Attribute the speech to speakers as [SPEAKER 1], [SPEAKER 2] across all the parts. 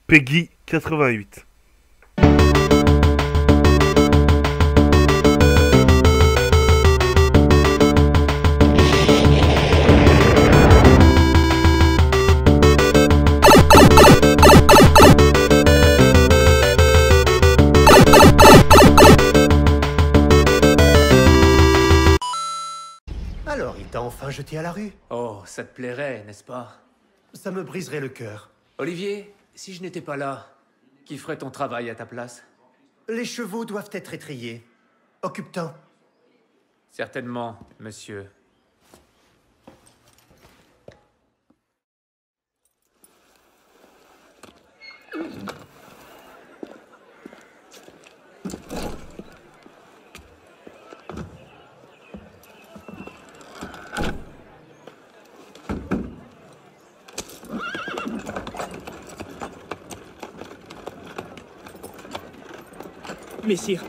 [SPEAKER 1] Peggy 88.
[SPEAKER 2] Alors, il t'a enfin jeté à la rue?
[SPEAKER 3] Oh, ça te plairait, n'est-ce pas?
[SPEAKER 2] Ça me briserait le cœur.
[SPEAKER 3] Olivier, si je n'étais pas là, qui ferait ton travail à ta place?
[SPEAKER 2] Les chevaux doivent être étrayés. Occupe-t'en.
[SPEAKER 3] Certainement, monsieur.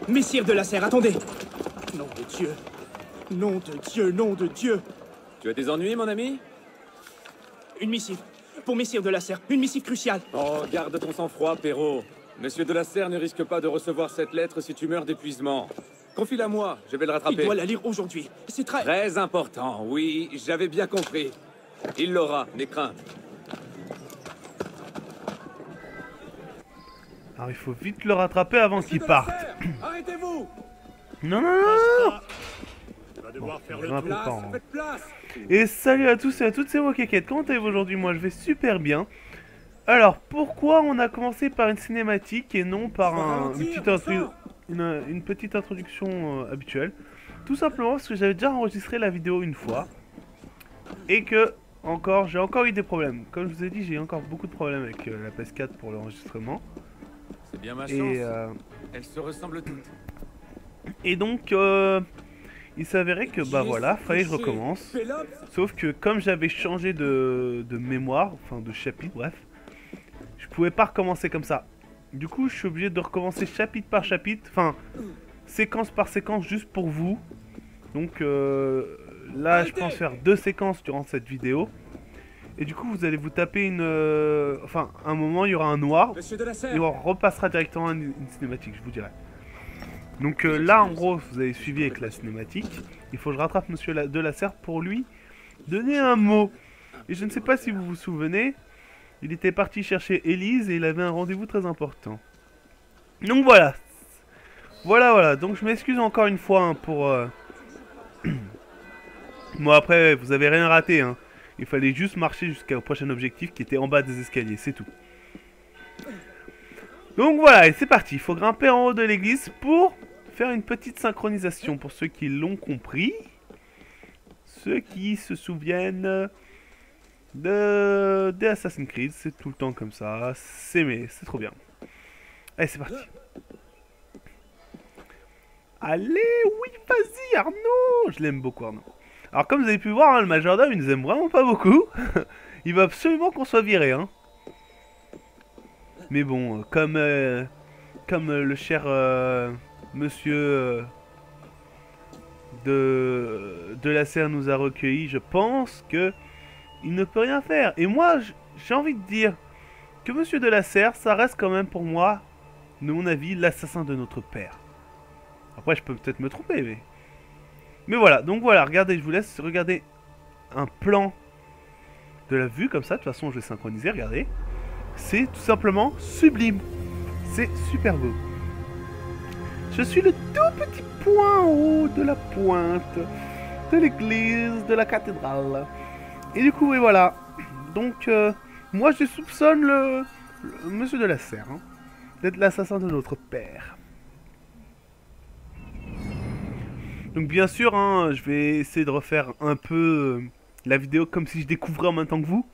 [SPEAKER 4] Messire de la Serre, attendez! Nom de Dieu! Nom de Dieu, nom de Dieu!
[SPEAKER 3] Tu as des ennuis, mon ami?
[SPEAKER 4] Une missive. Pour Messire de la Serre, une missive cruciale.
[SPEAKER 5] Oh, garde ton sang-froid, Perrault. Monsieur de la Serre ne risque pas de recevoir cette lettre si tu meurs d'épuisement. Confie-la moi, je vais le rattraper.
[SPEAKER 4] Il doit la lire aujourd'hui. C'est très...
[SPEAKER 5] Très important, oui, j'avais bien compris. Il l'aura, n'aie crainte.
[SPEAKER 1] Alors il faut vite le rattraper avant qu'il parte.
[SPEAKER 5] Arrêtez-vous!
[SPEAKER 1] Non, non, non.
[SPEAKER 5] Tu vas devoir faire
[SPEAKER 1] je
[SPEAKER 5] le
[SPEAKER 1] vais un
[SPEAKER 5] place,
[SPEAKER 1] peu pas,
[SPEAKER 5] faites place!
[SPEAKER 1] Et salut à tous et à toutes, c'est moi Kékette. Comment allez-vous aujourd'hui? Moi je vais super bien. Alors pourquoi on a commencé par une cinématique et non par une petite introduction habituelle? Tout simplement parce que j'avais déjà enregistré la vidéo une fois. Et que j'ai encore eu des problèmes. Comme je vous ai dit, j'ai encore beaucoup de problèmes avec la PS4 pour l'enregistrement.
[SPEAKER 5] C'est bien ma chance.
[SPEAKER 1] Et,
[SPEAKER 5] elles se ressemblent toutes.
[SPEAKER 1] et donc il s'avérait que bah voilà, fallait que je recommence. Sauf que comme j'avais changé de mémoire, enfin de chapitre, bref, je pouvais pas recommencer comme ça. Du coup, je suis obligé de recommencer chapitre par chapitre, enfin séquence par séquence juste pour vous. Donc là, je pense faire 2 séquences durant cette vidéo. Et du coup, vous allez vous taper enfin, un moment, il y aura un noir. Et on repassera directement à une cinématique, je vous dirai. Donc là, en gros, vous avez suivi avec la cinématique. Il faut que je rattrape Monsieur de la Serre pour lui donner un mot. Et je ne sais pas si vous vous souvenez, il était parti chercher Élise et il avait un rendez-vous très important. Donc voilà. Voilà. Donc je m'excuse encore une fois hein, pour... Bon après, vous avez rien raté. Hein. Il fallait juste marcher jusqu'au prochain objectif qui était en bas des escaliers, c'est tout. Donc voilà, et c'est parti. Il faut grimper en haut de l'église pour faire une petite synchronisation. Pour ceux qui l'ont compris. Ceux qui se souviennent des Assassin's Creed. C'est tout le temps comme ça. C'est trop bien. Allez, c'est parti. Allez, oui, vas-y Arnaud. Je l'aime beaucoup Arnaud. Alors comme vous avez pu voir, hein, le majordome, il nous aime vraiment pas beaucoup. Il veut absolument qu'on soit viré. Hein. Mais bon, comme le cher monsieur de la Serre nous a recueillis, je pense que il ne peut rien faire. Et moi, j'ai envie de dire que monsieur de la Serre, ça reste quand même pour moi, de mon avis, l'assassin de notre père. Après, je peux peut-être me tromper, mais voilà, donc voilà, regardez, je vous laisse regarder un plan de la vue comme ça. De toute façon, je vais synchroniser, regardez. C'est tout simplement sublime. C'est super beau. Je suis le tout petit point en haut de la pointe de l'église de la cathédrale. Et du coup, et voilà. Donc, moi, je soupçonne le monsieur de la Serre hein, d'être l'assassin de notre père. Donc bien sûr, hein, je vais essayer de refaire un peu la vidéo comme si je découvrais en même temps que vous.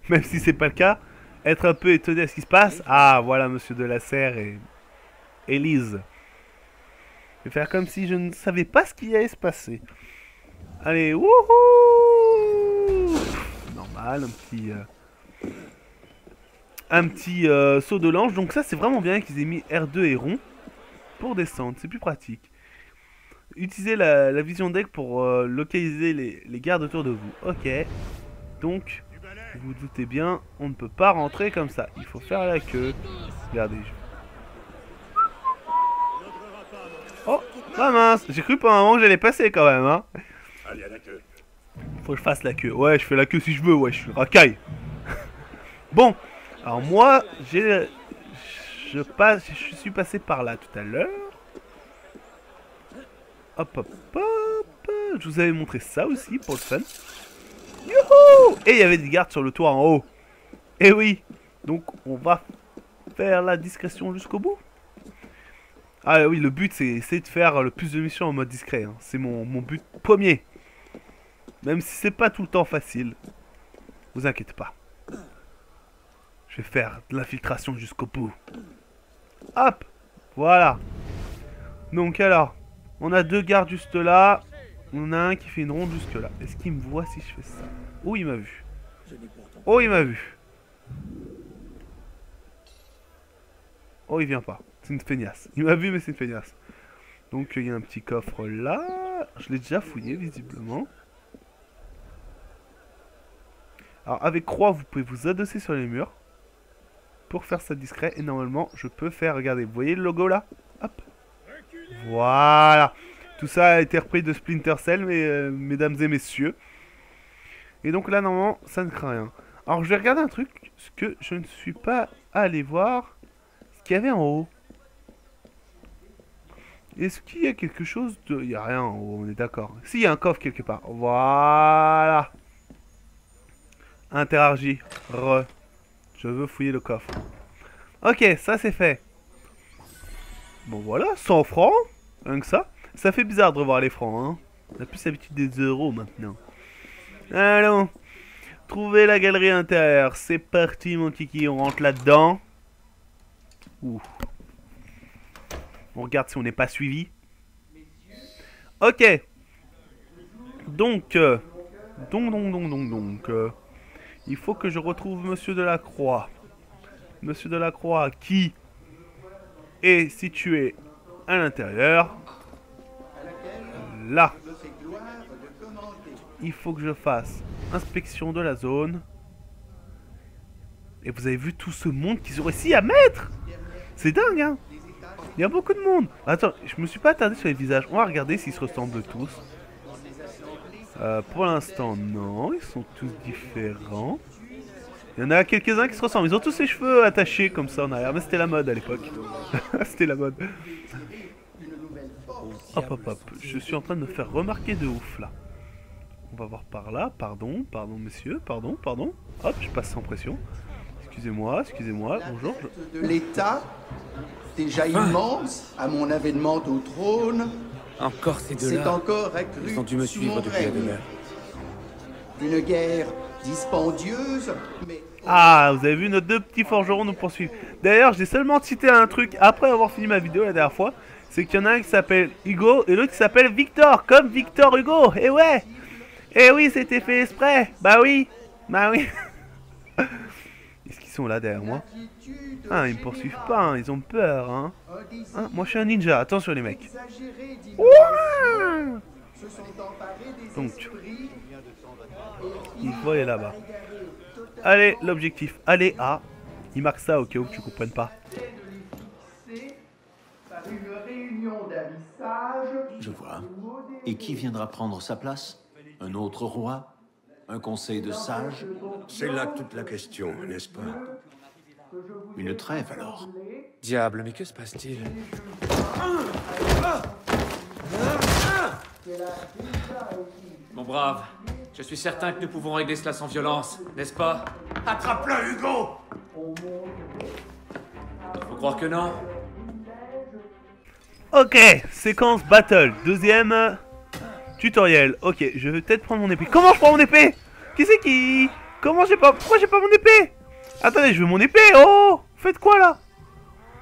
[SPEAKER 1] Même si c'est pas le cas. Être un peu étonné à ce qui se passe. Ah, voilà Monsieur de la Serre et Élise. Je vais faire comme si je ne savais pas ce qui allait se passer. Allez, wouhou! Normal, un petit saut de l'ange. Donc ça, c'est vraiment bien qu'ils aient mis R2 et rond pour descendre. C'est plus pratique. Utilisez la vision deck pour localiser les gardes autour de vous. Ok. Donc, Vous vous doutez bien, on ne peut pas rentrer comme ça. Il faut faire la queue. Regardez. Oh, ah mince. J'ai cru pendant un moment que j'allais passer quand même, hein.
[SPEAKER 4] Allez, à la queue.
[SPEAKER 1] Faut que je fasse la queue. Ouais, je fais la queue si je veux. Ouais, je suis racaille. Bon. Alors moi, je suis passé par là tout à l'heure. Hop, hop, hop. Je vous avais montré ça aussi pour le fun. Youhou! Et il y avait des gardes sur le toit en haut. Et oui. Donc on va faire la discrétion jusqu'au bout. Ah oui, le but c'est de faire le plus de missions en mode discret. Hein. C'est mon but premier. Même si c'est pas tout le temps facile. Vous inquiétez pas. Je vais faire de l'infiltration jusqu'au bout. Hop! Voilà. Donc alors, on a deux gardes juste là. On a un qui fait une ronde jusque là. Est-ce qu'il me voit si je fais ça? Oh, il m'a vu. Oh, il m'a vu. Oh, il vient pas. C'est une feignasse. Il m'a vu, mais c'est une feignasse. Donc, il y a un petit coffre là. Je l'ai déjà fouillé, visiblement. Alors, avec croix, vous pouvez vous adosser sur les murs. Pour faire ça discret. Et normalement, je peux faire... Regardez, vous voyez le logo là? Hop. Voilà. Tout ça a été repris de Splinter Cell, mesdames et messieurs. Et donc là, normalement, ça ne craint rien. Alors, je vais regarder un truc, ce que je ne suis pas allé voir. Ce qu'il y avait en haut. Est-ce qu'il y a quelque chose de... Il n'y a rien en haut, on est d'accord. Si, il y a un coffre quelque part. Voilà. Interagir. Je veux fouiller le coffre. Ok, ça c'est fait. Bon voilà, 100 francs. Rien que ça. Ça fait bizarre de revoir les francs, hein. On a plus l'habitude des euros maintenant. Allons. Trouver la galerie intérieure. C'est parti mon kiki, on rentre là-dedans. Ouh. On regarde si on n'est pas suivi. Ok. Donc. Il faut que je retrouve Monsieur Delacroix. Monsieur Delacroix qui est situé à l'intérieur. Là. Il faut que je fasse inspection de la zone. Et vous avez vu tout ce monde qu'ils ont réussi à mettre. C'est dingue, hein. Il y a beaucoup de monde. Attends, je me suis pas attardé sur les visages. On va regarder s'ils se ressemblent tous. Pour l'instant, non. Ils sont tous différents. Il y en a quelques-uns qui se ressemblent. Ils ont tous les cheveux attachés comme ça en arrière. Mais c'était la mode à l'époque. C'était la mode. Hop, hop, hop. Je suis en train de me faire remarquer de ouf, là. On va voir par là. Pardon, pardon, messieurs. Pardon, pardon. Hop, je passe sans pression. Excusez-moi, excusez-moi. Bonjour.
[SPEAKER 6] De l'État, déjà immense, à mon avènement au trône,
[SPEAKER 5] Encore ces deux-là.
[SPEAKER 6] c'est encore accru
[SPEAKER 5] Ils ont dû me
[SPEAKER 6] sous
[SPEAKER 5] suivre
[SPEAKER 6] mon
[SPEAKER 5] depuis la
[SPEAKER 6] règne.
[SPEAKER 5] demeure.
[SPEAKER 6] Une guerre dispendieuse, mais...
[SPEAKER 1] Ah, vous avez vu, nos deux petits forgerons nous poursuivent. D'ailleurs, j'ai seulement cité un truc après avoir fini ma vidéo la dernière fois. C'est qu'il y en a un qui s'appelle Hugo et l'autre qui s'appelle Victor, comme Victor Hugo. Et ouais. Et oui, c'était fait exprès. Bah oui. Bah oui. Est-ce qu'ils sont là derrière moi? Ah, ils me poursuivent pas, hein. Ils ont peur, hein. Moi, je suis un ninja. Attention, les mecs. Ouah. Donc, il faut aller là-bas. Allez, l'objectif. Allez, A. Il marque ça au cas où tu comprennes pas.
[SPEAKER 7] Je vois. Et qui viendra prendre sa place? Un autre roi? Un conseil de sages?
[SPEAKER 4] C'est là toute la question, n'est-ce pas?
[SPEAKER 7] Une trêve alors?
[SPEAKER 5] Diable, mais que se passe-t-il? Mon brave, je suis certain que nous pouvons régler cela sans violence, n'est-ce pas?
[SPEAKER 4] Attrape-le, Hugo!
[SPEAKER 5] Faut croire que non.
[SPEAKER 1] Ok, séquence battle. Deuxième tutoriel. Ok, je vais peut-être prendre mon épée. Comment je prends mon épée? Qui c'est qui... Comment j'ai pas... Pourquoi j'ai pas mon épée? Attendez, je veux mon épée. Oh, faites quoi là?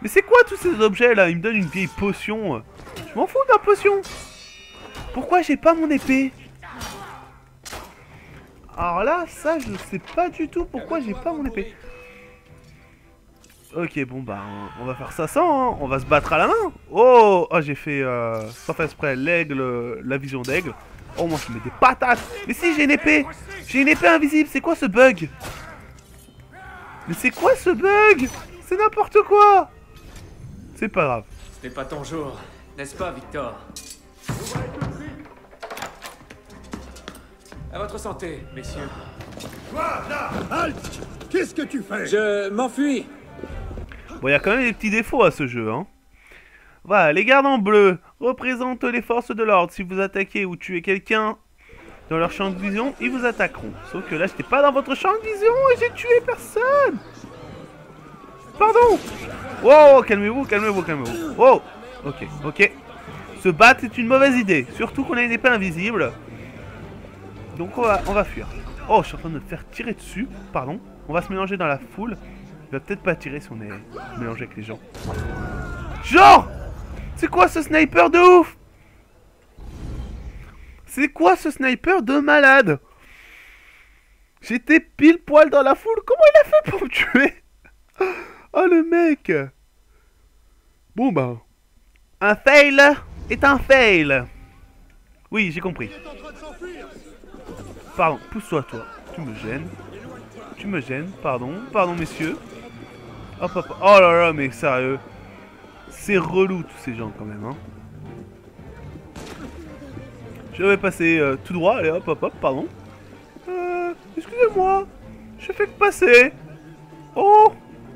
[SPEAKER 1] Mais c'est quoi tous ces objets là? Ils me donnent une vieille potion. Je m'en fous de la potion. Pourquoi j'ai pas mon épée? Alors là, ça, je sais pas du tout pourquoi j'ai pas mon épée. Ok, bon bah, on va faire ça sans, hein. On va se battre à la main. Oh, oh j'ai fait, sans faire exprès, l'aigle, la vision d'aigle. Oh, moi je mets des patates. Mais si, j'ai une épée invisible, c'est quoi ce bug? Mais c'est quoi ce bug? C'est n'importe quoi. C'est pas grave.
[SPEAKER 3] Ce n'est pas ton jour, n'est-ce pas, Victor? À votre santé, messieurs.
[SPEAKER 4] Toi, là, halte! Qu'est-ce que tu fais?
[SPEAKER 5] Je m'enfuis.
[SPEAKER 1] Bon, il y a quand même des petits défauts à ce jeu, hein. Voilà, les gardes en bleu représentent les forces de l'ordre. Si vous attaquez ou tuez quelqu'un dans leur champ de vision, ils vous attaqueront. Sauf que là, j'étais pas dans votre champ de vision et j'ai tué personne. Pardon. Wow, calmez-vous, calmez-vous, calmez-vous. Wow. Ok, ok. Se battre est une mauvaise idée. Surtout qu'on a une épée invisible. Donc on va fuir. Oh, je suis en train de me faire tirer dessus. Pardon. On va se mélanger dans la foule. Il va peut-être pas tirer si on est mélangé avec les gens. Genre! C'est quoi ce sniper de ouf? C'est quoi ce sniper de malade? J'étais pile poil dans la foule. Comment il a fait pour me tuer? Oh le mec. Bon bah. Un fail est un fail. Oui, j'ai compris. Pardon, pousse-toi toi. Tu me gênes. Tu me gênes, pardon. Pardon messieurs. Hop hop. Oh là là, mais sérieux. C'est relou tous ces gens quand même, hein. Je vais passer tout droit, allez hop hop hop, pardon. Excusez-moi, je fais que passer. Oh,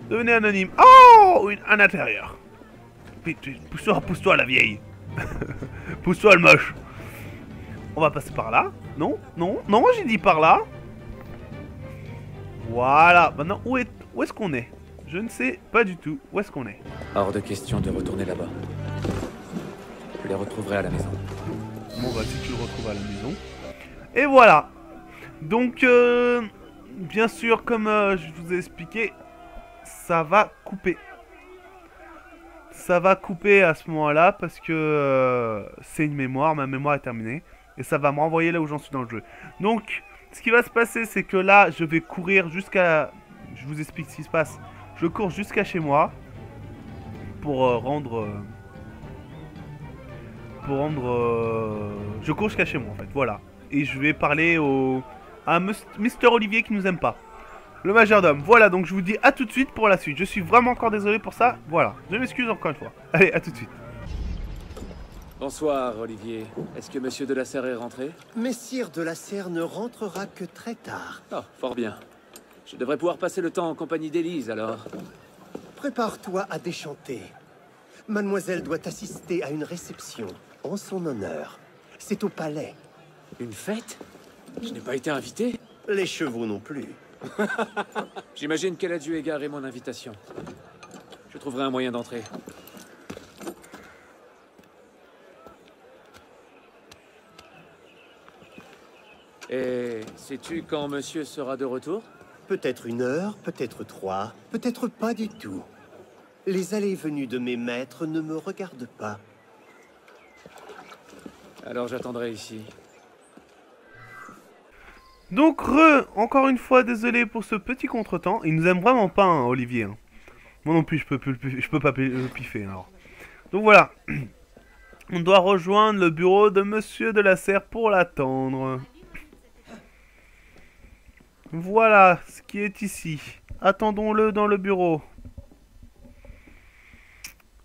[SPEAKER 1] devenez anonyme. Oh, un intérieur. Pousse-toi, pousse-toi la vieille. Pousse-toi le moche. On va passer par là. Non, non, non, j'ai dit par là. Voilà, maintenant où est-ce qu'on est? Je ne sais pas du tout où est-ce qu'on est.
[SPEAKER 3] Hors de question de retourner là-bas. Je les retrouverai à la maison.
[SPEAKER 1] Bon bah si tu le retrouves à la maison. Et voilà. Donc bien sûr comme je vous ai expliqué, ça va couper. Ça va couper à ce moment-là parce que c'est une mémoire, ma mémoire est terminée. Et ça va me renvoyer là où j'en suis dans le jeu. Donc ce qui va se passer c'est que là je vais courir jusqu'à... Je vous explique ce qui se passe. Je cours jusqu'à chez moi pour rendre... je cours jusqu'à chez moi en fait, voilà. Et je vais parler à Mister Olivier qui nous aime pas. Le majordome. Voilà, donc je vous dis à tout de suite pour la suite. Je suis vraiment encore désolé pour ça. Voilà, je m'excuse encore une fois. Allez, à tout de suite.
[SPEAKER 5] Bonsoir, Olivier. Est-ce que Monsieur de la Serre est rentré?
[SPEAKER 2] Messire de la Serre ne rentrera que très tard.
[SPEAKER 5] Oh, fort bien. Je devrais pouvoir passer le temps en compagnie d'Élise, alors.
[SPEAKER 2] Prépare-toi à déchanter. Mademoiselle doit assister à une réception en son honneur. C'est au palais.
[SPEAKER 5] Une fête? Je n'ai pas été invité?
[SPEAKER 2] Les chevaux non plus.
[SPEAKER 5] J'imagine qu'elle a dû égarer mon invitation. Je trouverai un moyen d'entrer. Et sais-tu quand monsieur sera de retour?
[SPEAKER 2] Peut-être 1 heure, peut-être 3, peut-être pas du tout. Les allées et venues de mes maîtres ne me regardent pas.
[SPEAKER 5] Alors j'attendrai ici.
[SPEAKER 1] Donc encore une fois désolé pour ce petit contretemps. Il nous aime vraiment pas hein, Olivier. Hein. Moi non plus je peux pas piffer alors. Donc voilà. On doit rejoindre le bureau de Monsieur de la Serre pour l'attendre. Voilà ce qui est ici. Attendons-le dans le bureau.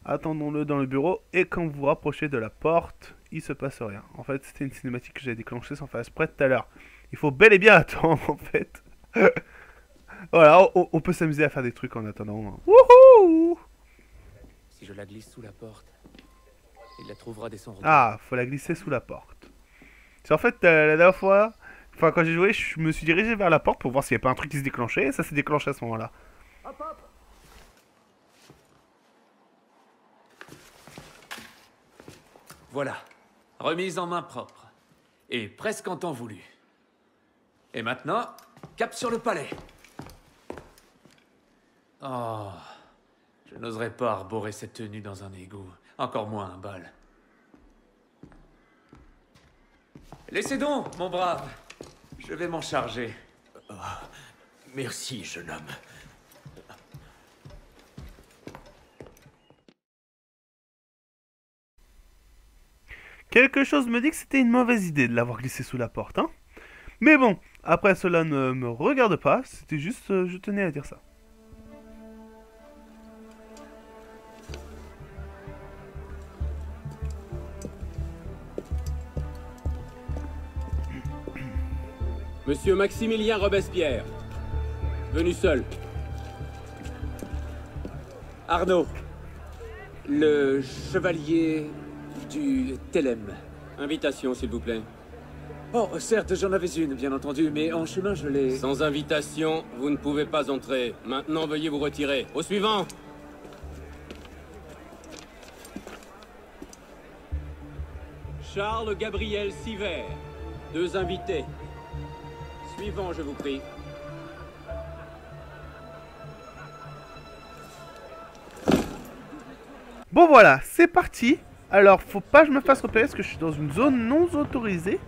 [SPEAKER 1] Attendons-le dans le bureau. Et quand vous vous rapprochez de la porte, il se passe rien. En fait, c'était une cinématique que j'ai déclenchée sans faire exprès tout à l'heure. Il faut bel et bien attendre, en fait. Voilà, on peut s'amuser à faire des trucs en attendant. Wouhou!
[SPEAKER 3] Si je la glisse sous la porte, il la trouvera dès son retour.
[SPEAKER 1] Ah, faut la glisser sous la porte. C'est en fait, la dernière fois... Enfin, quand j'ai joué, je me suis dirigé vers la porte pour voir s'il n'y avait pas un truc qui se déclenchait. Et ça s'est déclenché à ce moment-là.
[SPEAKER 3] Voilà, remise en main propre. Et presque en temps voulu. Et maintenant, cap sur le palais. Oh, je n'oserais pas arborer cette tenue dans un égout. Encore moins un bal. Laissez donc, mon brave. Je vais m'en charger.
[SPEAKER 7] Merci, jeune homme.
[SPEAKER 1] Quelque chose me dit que c'était une mauvaise idée de l'avoir glissé sous la porte, hein. Mais bon, après cela ne me regarde pas, c'était juste, je tenais à dire ça.
[SPEAKER 5] Monsieur Maximilien Robespierre. Venu seul. Arnaud. Le chevalier du Télème. Invitation, s'il vous plaît. Oh, certes, j'en avais une, bien entendu, mais en chemin, je l'ai...
[SPEAKER 8] Sans invitation, vous ne pouvez pas entrer. Maintenant, veuillez vous retirer. Au suivant!
[SPEAKER 5] Charles Gabriel Siver. 2 invités. Suivant, je vous prie.
[SPEAKER 1] Bon voilà, c'est parti. Alors, faut pas que je me fasse repérer parce que je suis dans une zone non autorisée.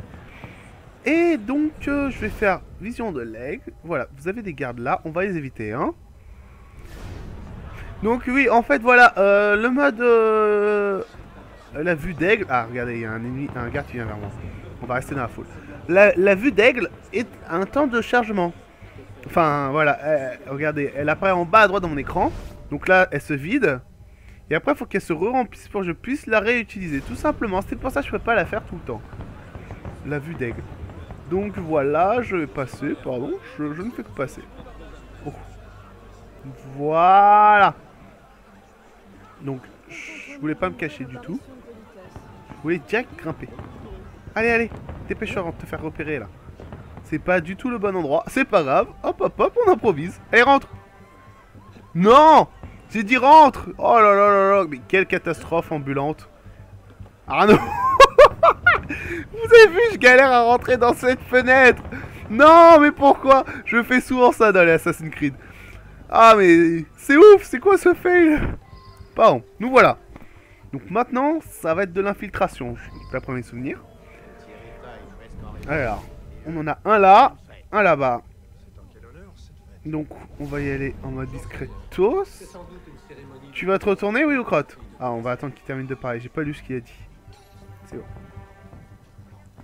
[SPEAKER 1] Et donc, je vais faire vision de l'aigle. Voilà, vous avez des gardes là, on va les éviter, hein. Donc oui, en fait, voilà, le mode... la vue d'aigle... Ah, regardez, il y a un ennemi, un garde qui vient vers moi. On va rester dans la foule. La vue d'aigle est un temps de chargement. Enfin, voilà, regardez, elle apparaît en bas à droite dans mon écran. Donc là, elle se vide. Et après, il faut qu'elle se re-remplisse pour que je puisse la réutiliser. Tout simplement, c'est pour ça que je peux pas la faire tout le temps. La vue d'aigle. Donc voilà, je vais passer, pardon, je ne fais que passer. Oh. Voilà. Donc, je voulais pas me cacher du tout. Je voulais direct grimper. Allez, allez, dépêche-toi avant de te faire repérer là. C'est pas du tout le bon endroit, c'est pas grave. Hop, hop, hop, on improvise. Allez, rentre. Non, j'ai dit rentre. Oh là là là là, mais quelle catastrophe ambulante. Arnaud. Vous avez vu, je galère à rentrer dans cette fenêtre. Non, mais pourquoi? Je fais souvent ça dans les Assassin's Creed. Ah, mais c'est ouf, c'est quoi ce fail? Pardon, nous voilà. Donc maintenant, ça va être de l'infiltration. D'après mes souvenirs. Alors, on en a un là-bas. Donc, on va y aller en mode discretos. Tu vas te retourner, oui ou crotte? Ah, on va attendre qu'il termine de parler. J'ai pas lu ce qu'il a dit. C'est bon.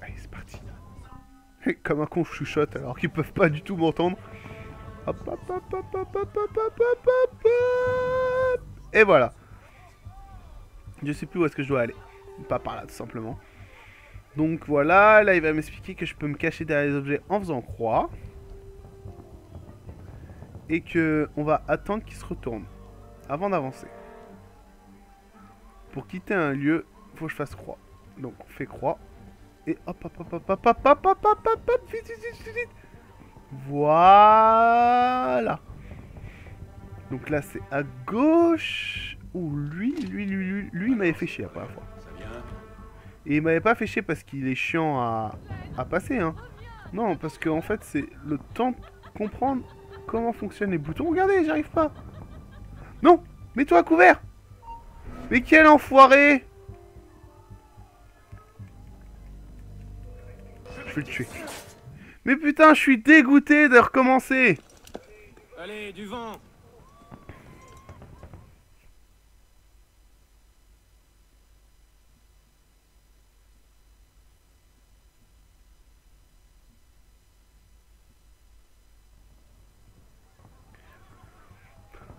[SPEAKER 1] Allez, c'est parti. Comme un con, je chuchote alors qu'ils peuvent pas du tout m'entendre. Hop, hop, hop, hop, hop, hop, hop, hop, hop, hop, hop. Et voilà. Je sais plus où est-ce que je dois aller. Pas par là, tout simplement. Donc voilà, là il va m'expliquer que je peux me cacher derrière les objets en faisant croix. Et que on va attendre qu'il se retourne avant d'avancer. Pour quitter un lieu, il faut que je fasse croix. Donc on fait croix. Et hop hop hop hop hop hop hop hop hop hop hop, vite vite vite vite vite. Voilà. Donc là c'est à gauche. Ouh, lui il m'avait fait chier la première fois. Et il m'avait pas fait chier parce qu'il est chiant à passer, hein. Non, parce que en fait c'est le temps de comprendre comment fonctionnent les boutons. Regardez, j'arrive pas. Non, mets-toi à couvert. Mais quel enfoiré. Je vais le tuer. Mais putain, je suis dégoûté de recommencer.
[SPEAKER 8] Allez, du vent.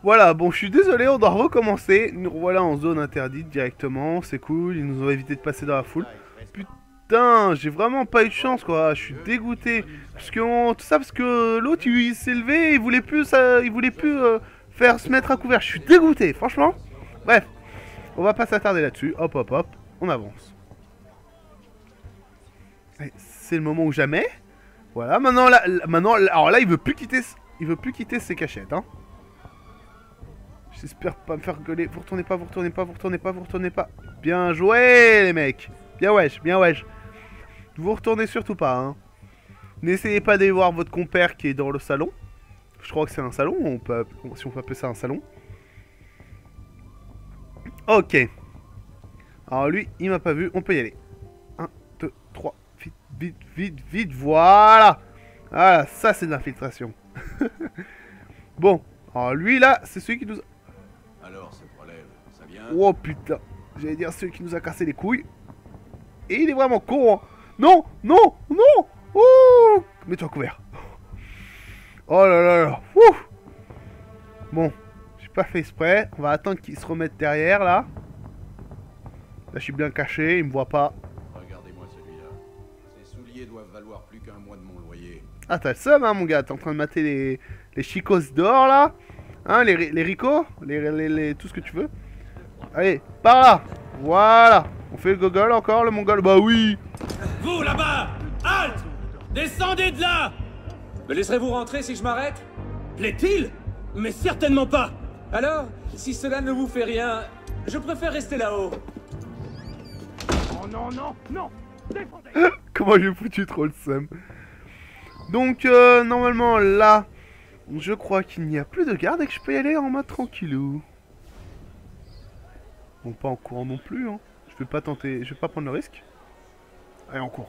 [SPEAKER 1] Voilà, bon, je suis désolé, on doit recommencer. Nous revoilà en zone interdite directement, c'est cool, ils nous ont évité de passer dans la foule. Putain, j'ai vraiment pas eu de chance, quoi, je suis dégoûté. Parce que, tout ça parce que l'autre, il s'est levé, il voulait plus, faire se mettre à couvert. Je suis dégoûté, franchement. Bref, on va pas s'attarder là-dessus. Hop, hop, hop, on avance. C'est le moment ou jamais. Voilà, maintenant, alors là, il veut plus quitter ses cachettes, hein. J'espère pas me faire gueuler. Vous retournez pas, vous retournez pas, vous retournez pas, vous retournez pas. Bien joué, les mecs. Bien wesh, bien wesh. Vous retournez surtout pas, hein. N'essayez pas d'aller voir votre compère qui est dans le salon. Je crois que c'est un salon, si on peut appeler ça un salon. Ok. Alors lui, il m'a pas vu, on peut y aller. 1, 2, 3, vite, vite, vite, vite, voilà. Voilà, ça c'est de l'infiltration. Bon, alors lui là, c'est celui qui nous...
[SPEAKER 7] Alors, ce problème, ça vient?
[SPEAKER 1] Oh putain, j'allais dire celui qui nous a cassé les couilles. Et il est vraiment con, hein. Non, non, non. Ouh, mets-toi couvert. Oh là là là. Ouh. Bon, j'ai pas fait exprès. On va attendre qu'il se remette derrière, là. Là, je suis bien caché, il me voit pas.
[SPEAKER 7] Regardez-moi celui-là. Ces souliers doivent valoir plus qu'un mois de mon loyer.
[SPEAKER 1] Ah, t'as le seum, hein, mon gars. T'es en train de mater les chicos dehors, là. Hein, les ricots, tout ce que tu veux. Allez, par là. Voilà. On fait le gogol encore, le mongol. Bah oui.
[SPEAKER 5] Vous, là-bas! Halte! Descendez de là! Me laisserez-vous rentrer si je m'arrête?
[SPEAKER 4] Plaît-il? Mais certainement pas.
[SPEAKER 5] Alors, si cela ne vous fait rien, je préfère rester là-haut.
[SPEAKER 4] Oh non, non, non. Défendez.
[SPEAKER 1] Comment j'ai foutu trop le seum. Donc, normalement, là, je crois qu'il n'y a plus de garde et que je peux y aller en mode tranquillou. Bon, pas en courant non plus, hein. Je vais pas tenter, je vais pas prendre le risque. Allez, on court.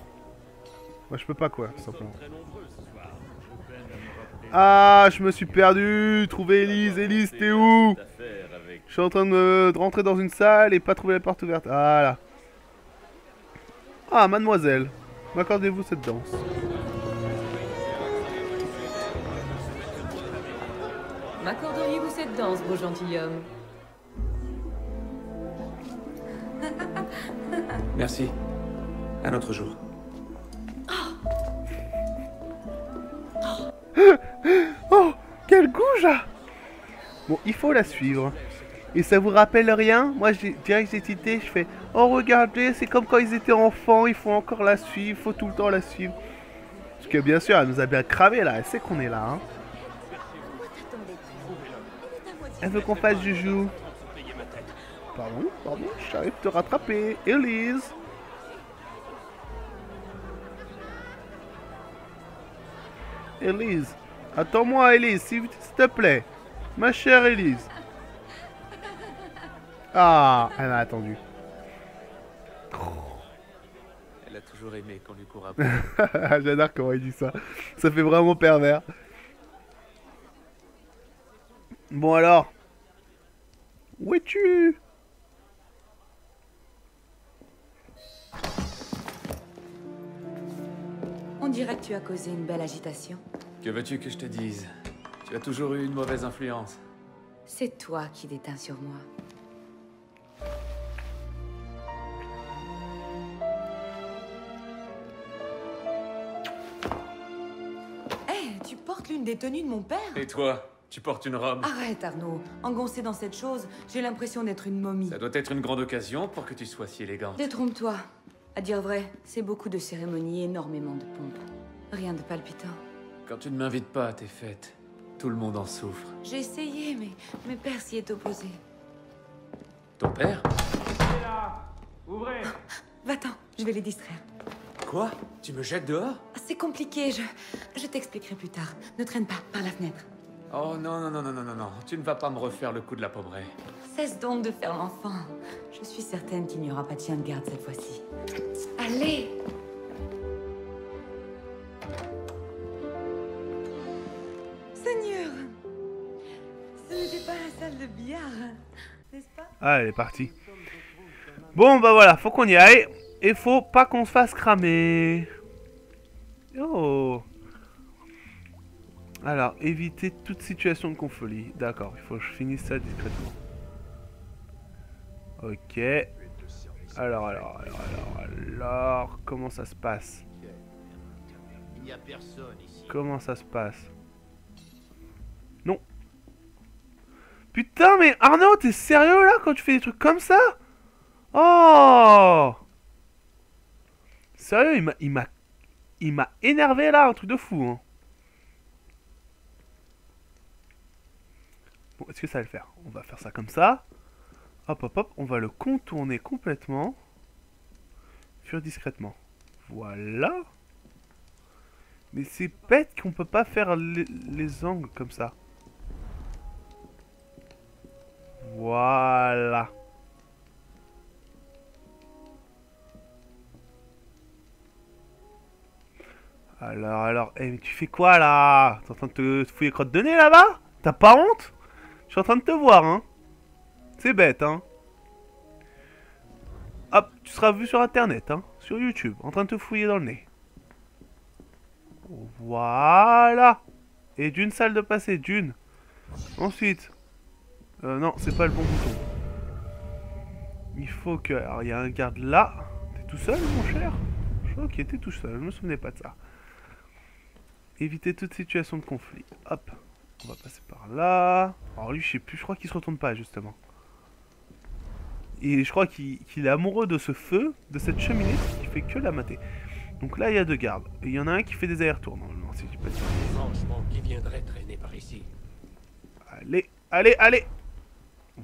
[SPEAKER 1] Moi, je peux pas, quoi, tout simplement. Ah, je me suis perdu. Trouver Elise. Elise, t'es où? Je suis en train de rentrer dans une salle et pas trouver la porte ouverte. Voilà. Ah, mademoiselle. M'accordez-vous cette danse?
[SPEAKER 9] M'accorderiez-vous cette danse, beau gentilhomme?
[SPEAKER 3] Merci. Un autre jour.
[SPEAKER 1] Oh, quel goujat! Bon, il faut la suivre. Et ça vous rappelle rien? Moi, je dirais que j'ai cité, je fais... Oh, regardez, c'est comme quand ils étaient enfants, il faut encore la suivre, il faut tout le temps la suivre. Parce que bien sûr, elle nous a bien cramé, là, elle sait qu'on est là, hein. Elle veut qu'on fasse joujou. Pardon, j'arrive de te rattraper. Elise. Elise. Attends-moi, Elise, s'il te plaît. Ma chère Elise. Ah, elle a attendu.
[SPEAKER 3] Elle a toujours aimé qu'on lui court après.
[SPEAKER 1] J'adore comment il dit ça. Ça fait vraiment pervers. Bon alors. Où es-tu?
[SPEAKER 9] On dirait que tu as causé une belle agitation.
[SPEAKER 3] Que veux-tu que je te dise? Tu as toujours eu une mauvaise influence.
[SPEAKER 9] C'est toi qui déteins sur moi. Tu portes l'une des tenues de mon père?
[SPEAKER 3] Et toi? Tu portes une robe?
[SPEAKER 9] Arrête, Arnaud. Engoncé dans cette chose, j'ai l'impression d'être une momie.
[SPEAKER 3] Ça doit être une grande occasion pour que tu sois si élégante.
[SPEAKER 9] Détrompe-toi. À dire vrai, c'est beaucoup de cérémonies, énormément de pompes. Rien de palpitant.
[SPEAKER 3] Quand tu ne m'invites pas à tes fêtes, tout le monde en souffre.
[SPEAKER 9] J'ai essayé, mais mes père s'y est opposé.
[SPEAKER 3] Ton père?
[SPEAKER 4] Ouvrez.
[SPEAKER 9] Va-t'en, je vais les distraire.
[SPEAKER 3] Quoi? Tu me jettes dehors?
[SPEAKER 9] C'est compliqué, je t'expliquerai plus tard. Ne traîne pas, par la fenêtre.
[SPEAKER 3] Oh non, tu ne vas pas me refaire le coup de la pauvrée.
[SPEAKER 9] Cesse donc de faire l'enfant. Je suis certaine qu'il n'y aura pas de chien de garde cette fois-ci. Allez! Seigneur! Ce n'était pas la salle de billard, n'est-ce pas?
[SPEAKER 1] Ah, elle est partie. Bon, bah voilà, faut qu'on y aille. Et faut pas qu'on se fasse cramer. Oh! Alors, éviter toute situation de conflit. D'accord, il faut que je finisse ça discrètement. Ok. Alors, comment ça se passe? Comment ça se passe? Non. Putain, mais Arnaud, t'es sérieux là quand tu fais des trucs comme ça? Oh! Sérieux, il m'a énervé là, un truc de fou, hein. Bon, est-ce que ça va le faire? On va faire ça comme ça. Hop, hop, hop. On va le contourner complètement. Fuir discrètement. Voilà. Mais c'est bête qu'on peut pas faire les angles comme ça. Voilà. Alors, mais tu fais quoi là? T'es en train de te fouiller crotte de nez là-bas? T'as pas honte? Je suis en train de te voir, hein. C'est bête, hein. Hop, tu seras vu sur internet, hein. Sur YouTube, en train de te fouiller dans le nez. Voilà. Et d'une salle de passer, d'une. Ensuite. Non, c'est pas le bon bouton. Il faut que... Alors, il y a un garde là. T'es tout seul, mon cher? Je crois qu'il était tout seul, je me souvenais pas de ça. éviter toute situation de conflit. Hop, on va passer par là. Alors lui, je sais plus, je crois qu'il se retourne pas, justement. Et je crois qu'il est amoureux de ce feu, de cette cheminée, qui fait que la mater. Donc là, il y a 2 gardes. Et il y en a un qui fait des allers-retours, normalement, si je dis pas de bêtises.
[SPEAKER 8] Franchement, qui viendrait traîner par ici?
[SPEAKER 1] Allez, allez, allez.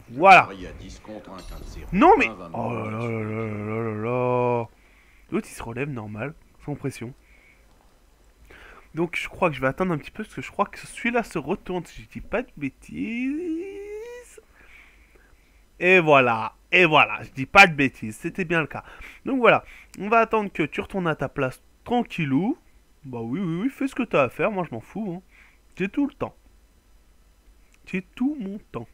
[SPEAKER 1] Voilà.
[SPEAKER 6] Il y a 10 contre 1 quand c'est
[SPEAKER 1] Non, mais...
[SPEAKER 6] va
[SPEAKER 1] Oh là là là là là là là. L'autre, il se relève normal, sans pression. Donc, je crois que je vais attendre un petit peu, parce que je crois que celui-là se retourne, si je dis pas de bêtises. Et voilà, je dis pas de bêtises, c'était bien le cas. Donc voilà, on va attendre que tu retournes à ta place tranquillou. Bah oui, fais ce que t'as à faire, moi je m'en fous. Hein. J'ai tout le temps. J'ai tout mon temps.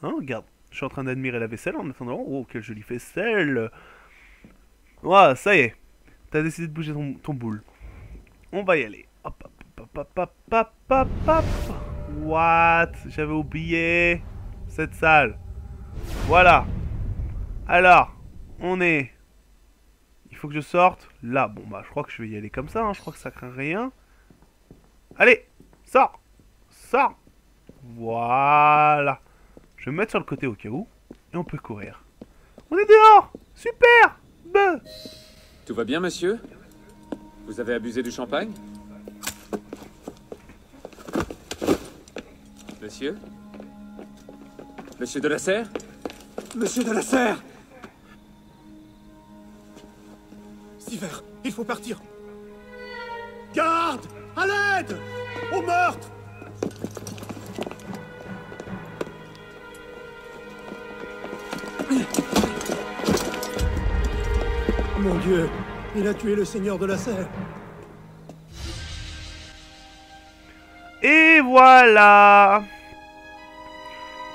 [SPEAKER 1] Hein, regarde, je suis en train d'admirer la vaisselle en attendant. Oh, quelle jolie vaisselle. Voilà, ça y est. T'as décidé de bouger ton boule. On va y aller. Hop, hop, hop, hop, hop, hop, hop. What? J'avais oublié cette salle. Voilà. Alors, on est... Il faut que je sorte. Là, bon, bah, je crois que je vais y aller comme ça. Hein. Je crois que ça craint rien. Allez, sors. Sors. Voilà. Je vais me mettre sur le côté au cas où. Et on peut courir. On est dehors. Super.
[SPEAKER 5] Tout va bien, monsieur? Vous avez abusé du champagne? Monsieur? Monsieur de la Serre?
[SPEAKER 4] Monsieur de la Serre! Siver, il faut partir. Garde! À l'aide! Au meurtre! Mon Dieu, il a tué le seigneur de la Serre.
[SPEAKER 1] Et voilà.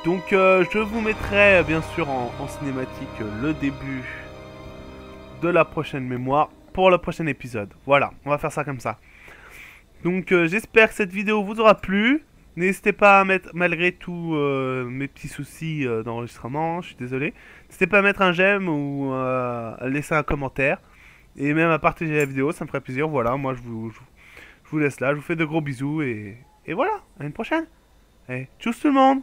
[SPEAKER 1] Donc je vous mettrai bien sûr en cinématique le début de la prochaine mémoire pour le prochain épisode. Voilà, on va faire ça comme ça. Donc j'espère que cette vidéo vous aura plu. N'hésitez pas à mettre, malgré tous mes petits soucis d'enregistrement, je suis désolé. N'hésitez pas à mettre un j'aime ou à laisser un commentaire. Et même à partager la vidéo, ça me ferait plaisir. Voilà, moi je vous laisse là, je vous fais de gros bisous et voilà, à une prochaine. Allez, tchuss tout le monde!